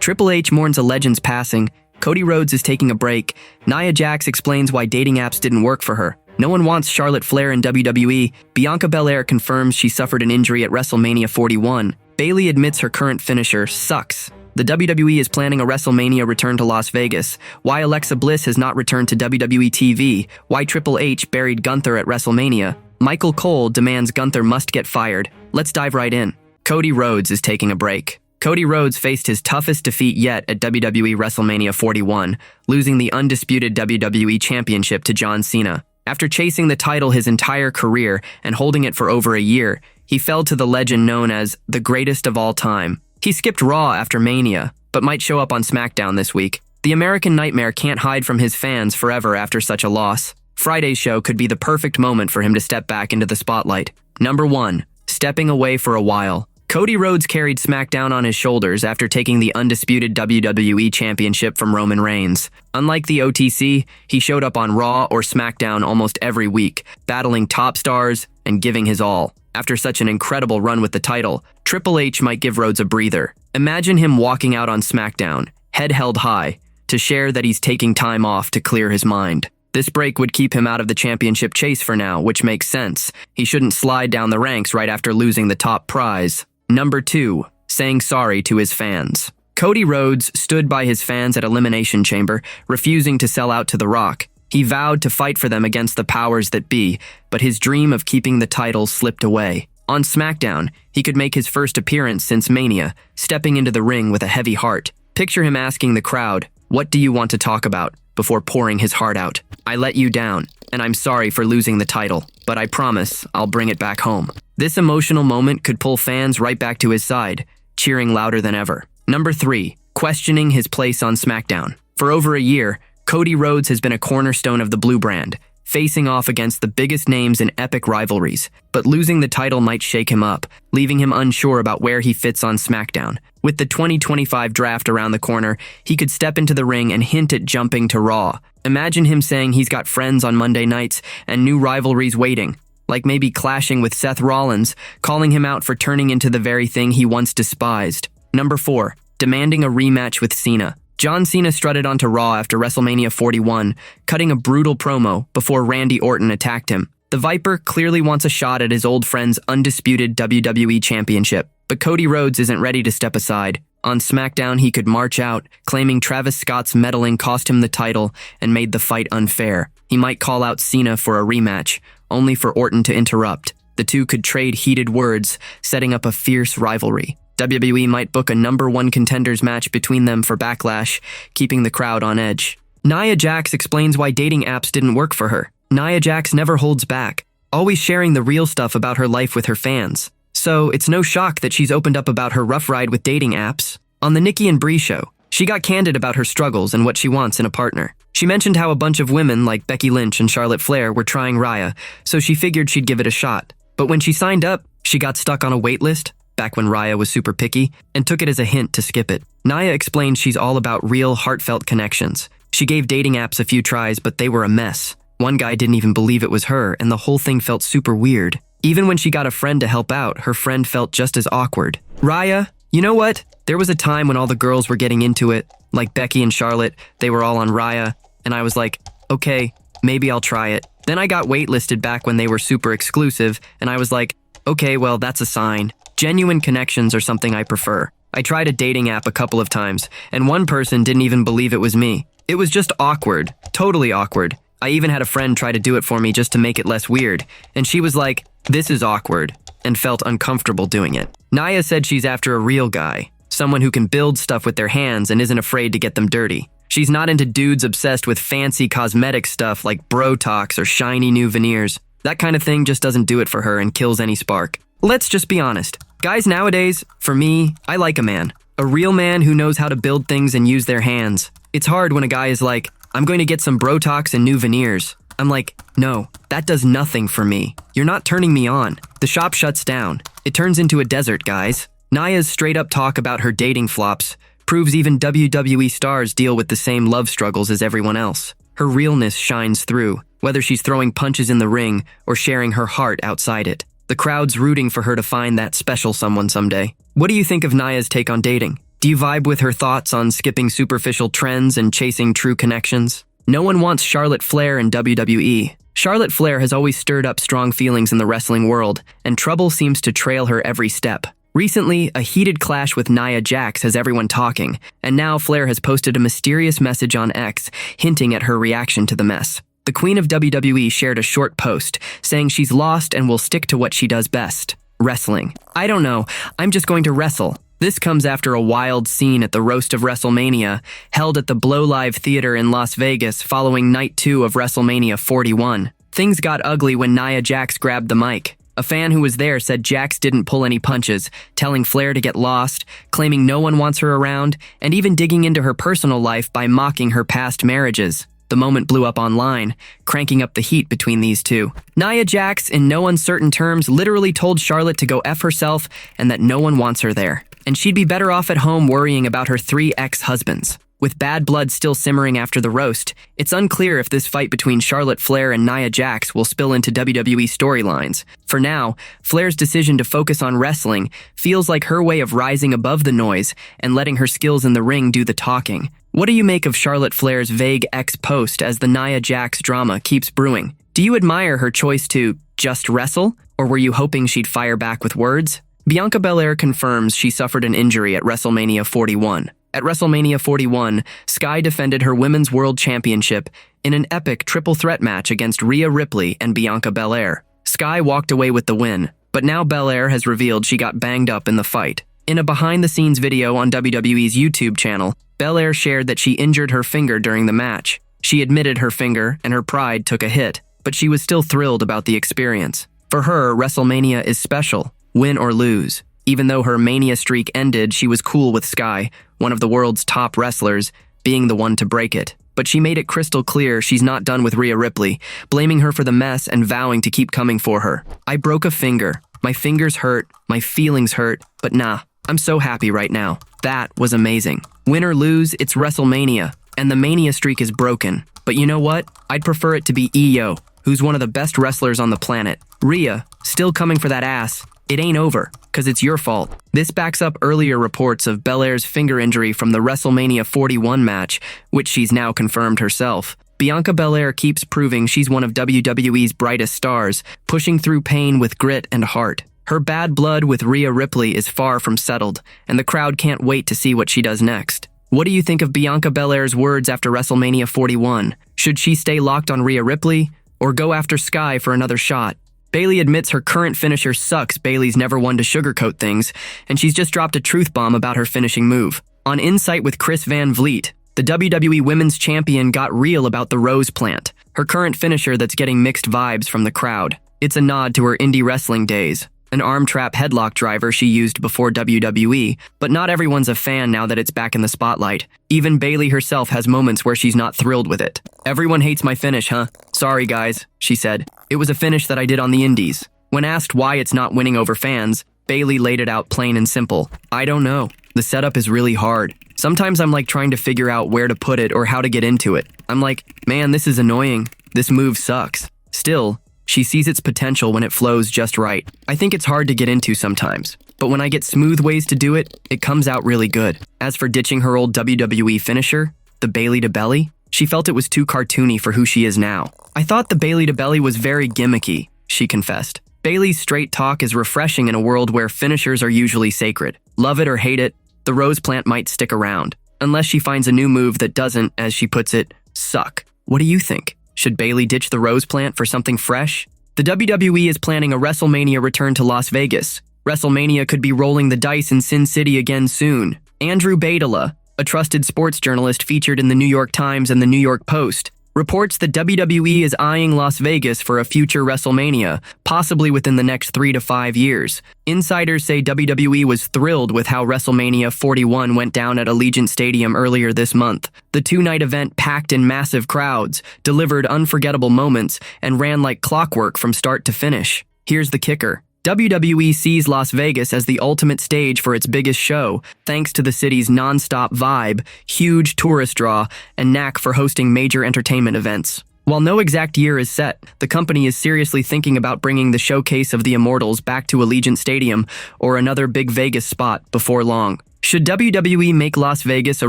Triple H mourns a legend's passing. Cody Rhodes is taking a break. Nia Jax explains why dating apps didn't work for her. No one wants Charlotte Flair in WWE. Bianca Belair confirms she suffered an injury at WrestleMania 41. Bayley admits her current finisher sucks. The WWE is planning a WrestleMania return to Las Vegas. Why Alexa Bliss has not returned to WWE TV. Why Triple H buried Gunther at WrestleMania. Michael Cole demands Gunther must get fired. Let's dive right in. Cody Rhodes is taking a break. Cody Rhodes faced his toughest defeat yet at WWE WrestleMania 41, losing the undisputed WWE Championship to John Cena. After chasing the title his entire career and holding it for over a year, he fell to the legend known as the greatest of all time. He skipped Raw after Mania, but might show up on SmackDown this week. The American Nightmare can't hide from his fans forever after such a loss. Friday's show could be the perfect moment for him to step back into the spotlight. Number 1. Stepping away for a while. Cody Rhodes carried SmackDown on his shoulders after taking the undisputed WWE Championship from Roman Reigns. Unlike the OTC, he showed up on Raw or SmackDown almost every week, battling top stars and giving his all. After such an incredible run with the title, Triple H might give Rhodes a breather. Imagine him walking out on SmackDown, head held high, to share that he's taking time off to clear his mind. This break would keep him out of the championship chase for now, which makes sense. He shouldn't slide down the ranks right after losing the top prize. Number 2. Saying sorry to his fans. Cody Rhodes stood by his fans at Elimination Chamber, refusing to sell out to The Rock. He vowed to fight for them against the powers that be, but his dream of keeping the title slipped away. On SmackDown, he could make his first appearance since Mania, stepping into the ring with a heavy heart. Picture him asking the crowd, "What do you want to talk about?" before pouring his heart out. "I let you down, and I'm sorry for losing the title, but I promise I'll bring it back home." This emotional moment could pull fans right back to his side, cheering louder than ever. Number 3. Questioning his place on SmackDown. For over a year, Cody Rhodes has been a cornerstone of the Blue brand, facing off against the biggest names in epic rivalries. But losing the title might shake him up, leaving him unsure about where he fits on SmackDown. With the 2025 draft around the corner, he could step into the ring and hint at jumping to Raw. Imagine him saying he's got friends on Monday nights and new rivalries waiting, like maybe clashing with Seth Rollins, calling him out for turning into the very thing he once despised. Number 4. Demanding a rematch with Cena. John Cena strutted onto Raw after WrestleMania 41, cutting a brutal promo before Randy Orton attacked him. The Viper clearly wants a shot at his old friend's undisputed WWE Championship, but Cody Rhodes isn't ready to step aside. On SmackDown, he could march out, claiming Travis Scott's meddling cost him the title and made the fight unfair. He might call out Cena for a rematch, only for Orton to interrupt. The two could trade heated words, setting up a fierce rivalry. WWE might book a number 1 contenders match between them for Backlash, keeping the crowd on edge. Nia Jax explains why dating apps didn't work for her. Nia Jax never holds back, always sharing the real stuff about her life with her fans. So it's no shock that she's opened up about her rough ride with dating apps. On the Nikki and Brie show, she got candid about her struggles and what she wants in a partner. She mentioned how a bunch of women like Becky Lynch and Charlotte Flair were trying Rhea, so she figured she'd give it a shot. But when she signed up, she got stuck on a wait list, back when Rhea was super picky, and took it as a hint to skip it. Nia explained she's all about real, heartfelt connections. She gave dating apps a few tries, but they were a mess. One guy didn't even believe it was her, and the whole thing felt super weird. Even when she got a friend to help out, her friend felt just as awkward. Rhea, you know what? There was a time when all the girls were getting into it, like Becky and Charlotte, they were all on Rhea, and I was like, okay, maybe I'll try it. Then I got waitlisted back when they were super exclusive, and I was like, okay, well, that's a sign. Genuine connections are something I prefer. I tried a dating app a couple of times, and one person didn't even believe it was me. It was just awkward, totally awkward. I even had a friend try to do it for me just to make it less weird, and she was like, this is awkward, and felt uncomfortable doing it. Nia said she's after a real guy, someone who can build stuff with their hands and isn't afraid to get them dirty. She's not into dudes obsessed with fancy cosmetic stuff like Botox or shiny new veneers. That kind of thing just doesn't do it for her and kills any spark. Let's just be honest. Guys nowadays, for me, I like a man. A real man who knows how to build things and use their hands. It's hard when a guy is like, I'm going to get some Botox and new veneers. I'm like, no, that does nothing for me. You're not turning me on. The shop shuts down. It turns into a desert, guys. Nia's straight-up talk about her dating flops proves even WWE stars deal with the same love struggles as everyone else. Her realness shines through, whether she's throwing punches in the ring or sharing her heart outside it. The crowd's rooting for her to find that special someone someday. What do you think of Nia's take on dating? Do you vibe with her thoughts on skipping superficial trends and chasing true connections? No one wants Charlotte Flair in WWE. Charlotte Flair has always stirred up strong feelings in the wrestling world, and trouble seems to trail her every step. Recently, a heated clash with Nia Jax has everyone talking, and now Flair has posted a mysterious message on X, hinting at her reaction to the mess. The Queen of WWE shared a short post, saying she's lost and will stick to what she does best: wrestling. I don't know, I'm just going to wrestle. This comes after a wild scene at the roast of WrestleMania, held at the Blow Live Theater in Las Vegas following Night 2 of WrestleMania 41. Things got ugly when Nia Jax grabbed the mic. A fan who was there said Jax didn't pull any punches, telling Flair to get lost, claiming no one wants her around, and even digging into her personal life by mocking her past marriages. The moment blew up online, cranking up the heat between these two. Nia Jax, in no uncertain terms, literally told Charlotte to go F herself and that no one wants her there, and she'd be better off at home worrying about her 3 ex-husbands. With bad blood still simmering after the roast, it's unclear if this fight between Charlotte Flair and Nia Jax will spill into WWE storylines. For now, Flair's decision to focus on wrestling feels like her way of rising above the noise and letting her skills in the ring do the talking. What do you make of Charlotte Flair's vague ex-post as the Nia Jax drama keeps brewing? Do you admire her choice to just wrestle, or were you hoping she'd fire back with words? Bianca Belair confirms she suffered an injury at WrestleMania 41. At WrestleMania 41, Sky defended her Women's World Championship in an epic triple threat match against Rhea Ripley and Bianca Belair. Sky walked away with the win, but now Belair has revealed she got banged up in the fight. In a behind-the-scenes video on WWE's YouTube channel, Belair shared that she injured her finger during the match. She admitted her finger and her pride took a hit, but she was still thrilled about the experience. For her, WrestleMania is special, win or lose. Even though her Mania streak ended, she was cool with Sky, one of the world's top wrestlers, being the one to break it. But she made it crystal clear she's not done with Rhea Ripley, blaming her for the mess and vowing to keep coming for her. I broke a finger. My fingers hurt, my feelings hurt, but nah, I'm so happy right now. That was amazing. Win or lose, it's WrestleMania, and the Mania streak is broken. But you know what? I'd prefer it to be Io, who's one of the best wrestlers on the planet. Rhea, still coming for that ass. It ain't over, 'cause it's your fault. This backs up earlier reports of Belair's finger injury from the WrestleMania 41 match, which she's now confirmed herself. Bianca Belair keeps proving she's one of WWE's brightest stars, pushing through pain with grit and heart. Her bad blood with Rhea Ripley is far from settled, and the crowd can't wait to see what she does next. What do you think of Bianca Belair's words after WrestleMania 41? Should she stay locked on Rhea Ripley, or go after Sky for another shot? Bayley admits her current finisher sucks. Bayley's never one to sugarcoat things, and she's just dropped a truth bomb about her finishing move. On Insight with Chris Van Vliet, the WWE Women's Champion got real about the Rose Plant, her current finisher that's getting mixed vibes from the crowd. It's a nod to her indie wrestling days, an arm trap headlock driver she used before WWE, but not everyone's a fan now that it's back in the spotlight. Even Bayley herself has moments where she's not thrilled with it. Everyone hates my finish, huh? Sorry guys, she said. It was a finish that I did on the indies. When asked why it's not winning over fans, Bayley laid it out plain and simple. I don't know. The setup is really hard. Sometimes I'm like trying to figure out where to put it or how to get into it. I'm like, man, this is annoying. This move sucks. Still, she sees its potential when it flows just right. I think it's hard to get into sometimes, but when I get smooth ways to do it, it comes out really good. As for ditching her old WWE finisher, the Bayley to Belly, she felt it was too cartoony for who she is now. I thought the Bayley to Belly was very gimmicky, she confessed. Bayley's straight talk is refreshing in a world where finishers are usually sacred. Love it or hate it, the Rose Plant might stick around, unless she finds a new move that doesn't, as she puts it, suck. What do you think? Should Bayley ditch the Rose Plant for something fresh? The WWE is planning a WrestleMania return to Las Vegas. WrestleMania could be rolling the dice in Sin City again soon. Andrew Badala, a trusted sports journalist featured in the New York Times and the New York Post, reports that WWE is eyeing Las Vegas for a future WrestleMania, possibly within the next 3 to 5 years. Insiders say WWE was thrilled with how WrestleMania 41 went down at Allegiant Stadium earlier this month. The two-night event packed in massive crowds, delivered unforgettable moments, and ran like clockwork from start to finish. Here's the kicker. WWE sees Las Vegas as the ultimate stage for its biggest show, thanks to the city's non-stop vibe, huge tourist draw, and knack for hosting major entertainment events. While no exact year is set, the company is seriously thinking about bringing the Showcase of the Immortals back to Allegiant Stadium or another big Vegas spot before long. Should WWE make Las Vegas a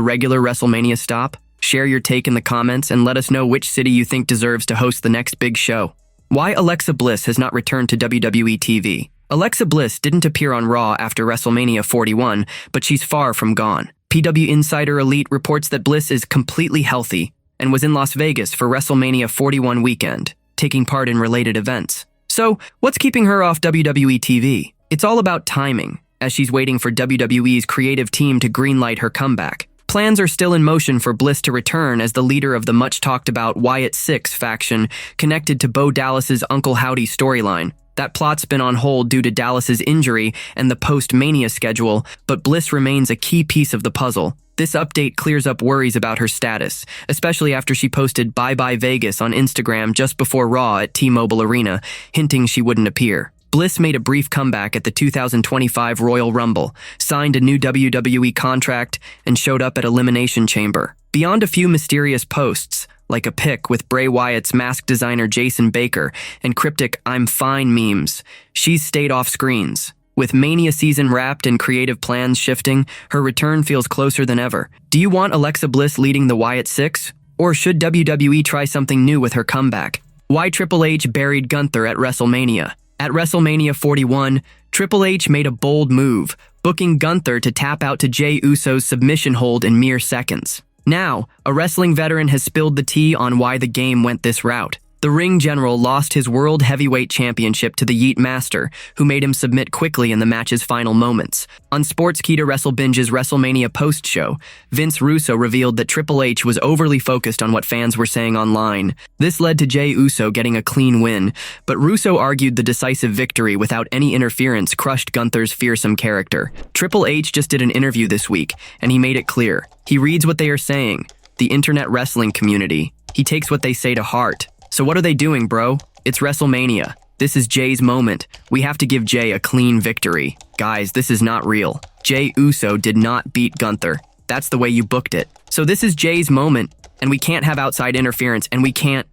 regular WrestleMania stop? Share your take in the comments and let us know which city you think deserves to host the next big show. Why Alexa Bliss has not returned to WWE TV? Alexa Bliss didn't appear on Raw after WrestleMania 41, but she's far from gone. PW Insider Elite reports that Bliss is completely healthy and was in Las Vegas for WrestleMania 41 weekend, taking part in related events. So, what's keeping her off WWE TV? It's all about timing, as she's waiting for WWE's creative team to greenlight her comeback. Plans are still in motion for Bliss to return as the leader of the much-talked-about Wyatt Six faction connected to Bo Dallas's Uncle Howdy storyline. That plot's been on hold due to Dallas's injury and the post-Mania schedule, but Bliss remains a key piece of the puzzle. This update clears up worries about her status, especially after she posted Bye Bye Vegas on Instagram just before Raw at T-Mobile Arena, hinting she wouldn't appear. Bliss made a brief comeback at the 2025 Royal Rumble, signed a new WWE contract, and showed up at Elimination Chamber. Beyond a few mysterious posts, like a pic with Bray Wyatt's mask designer Jason Baker and cryptic "I'm fine" memes, she's stayed off screens. With Mania season wrapped and creative plans shifting, her return feels closer than ever. Do you want Alexa Bliss leading the Wyatt Six? Or should WWE try something new with her comeback? Why Triple H buried Gunther at WrestleMania? At WrestleMania 41, Triple H made a bold move, booking Gunther to tap out to Jey Uso's submission hold in mere seconds. Now, a wrestling veteran has spilled the tea on why the game went this route. The Ring General lost his World Heavyweight Championship to the Yeet Master, who made him submit quickly in the match's final moments. On Sportskeeda WrestleBinge's WrestleMania post-show, Vince Russo revealed that Triple H was overly focused on what fans were saying online. This led to Jey Uso getting a clean win, but Russo argued the decisive victory without any interference crushed Gunther's fearsome character. Triple H just did an interview this week, and he made it clear. He reads what they are saying, the internet wrestling community. He takes what they say to heart. So what are they doing, bro? It's WrestleMania. This is Jey's moment. We have to give Jey a clean victory. Guys, this is not real. Jey Uso did not beat Gunther. That's the way you booked it. So this is Jey's moment, and we can't have outside interference, and we can't,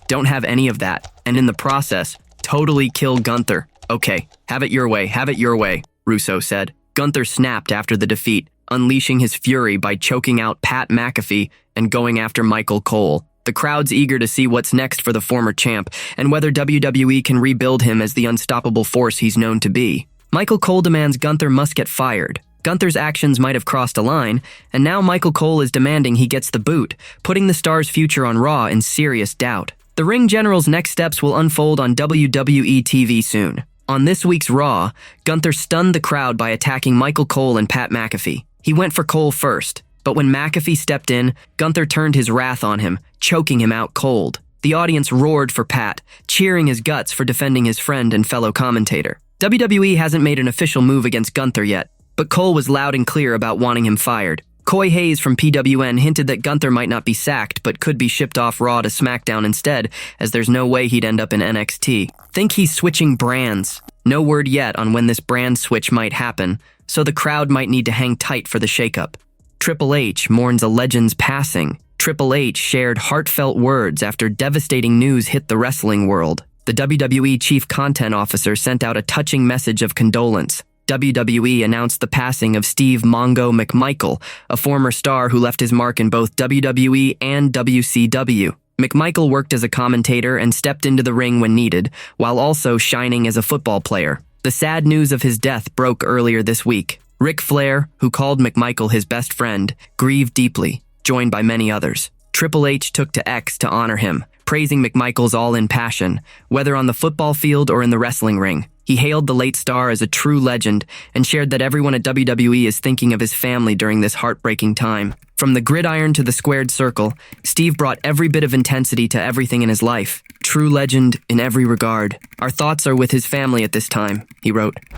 don't have any of that. And in the process, totally kill Gunther. Okay, have it your way, Russo said. Gunther snapped after the defeat, unleashing his fury by choking out Pat McAfee and going after Michael Cole. The crowd's eager to see what's next for the former champ and whether WWE can rebuild him as the unstoppable force he's known to be. Michael Cole demands Gunther must get fired. Gunther's actions might have crossed a line, and now Michael Cole is demanding he gets the boot, putting the star's future on Raw in serious doubt. The Ring General's next steps will unfold on WWE TV soon. On this week's Raw, Gunther stunned the crowd by attacking Michael Cole and Pat McAfee. He went for Cole first, but when McAfee stepped in, Gunther turned his wrath on him, choking him out cold. The audience roared for Pat, cheering his guts for defending his friend and fellow commentator. WWE hasn't made an official move against Gunther yet, but Cole was loud and clear about wanting him fired. Coy Hayes from PWN hinted that Gunther might not be sacked, but could be shipped off Raw to SmackDown instead, as there's no way he'd end up in NXT. Think he's switching brands. No word yet on when this brand switch might happen, so the crowd might need to hang tight for the shakeup. Triple H mourns a legend's passing. Triple H shared heartfelt words after devastating news hit the wrestling world. The WWE Chief Content Officer sent out a touching message of condolence. WWE announced the passing of Steve Mongo McMichael, a former star who left his mark in both WWE and WCW. McMichael worked as a commentator and stepped into the ring when needed, while also shining as a football player. The sad news of his death broke earlier this week. Ric Flair, who called McMichael his best friend, grieved deeply, joined by many others. Triple H took to X to honor him, praising McMichael's all-in passion, whether on the football field or in the wrestling ring. He hailed the late star as a true legend and shared that everyone at WWE is thinking of his family during this heartbreaking time. From the gridiron to the squared circle, Steve brought every bit of intensity to everything in his life. True legend in every regard. Our thoughts are with his family at this time, he wrote.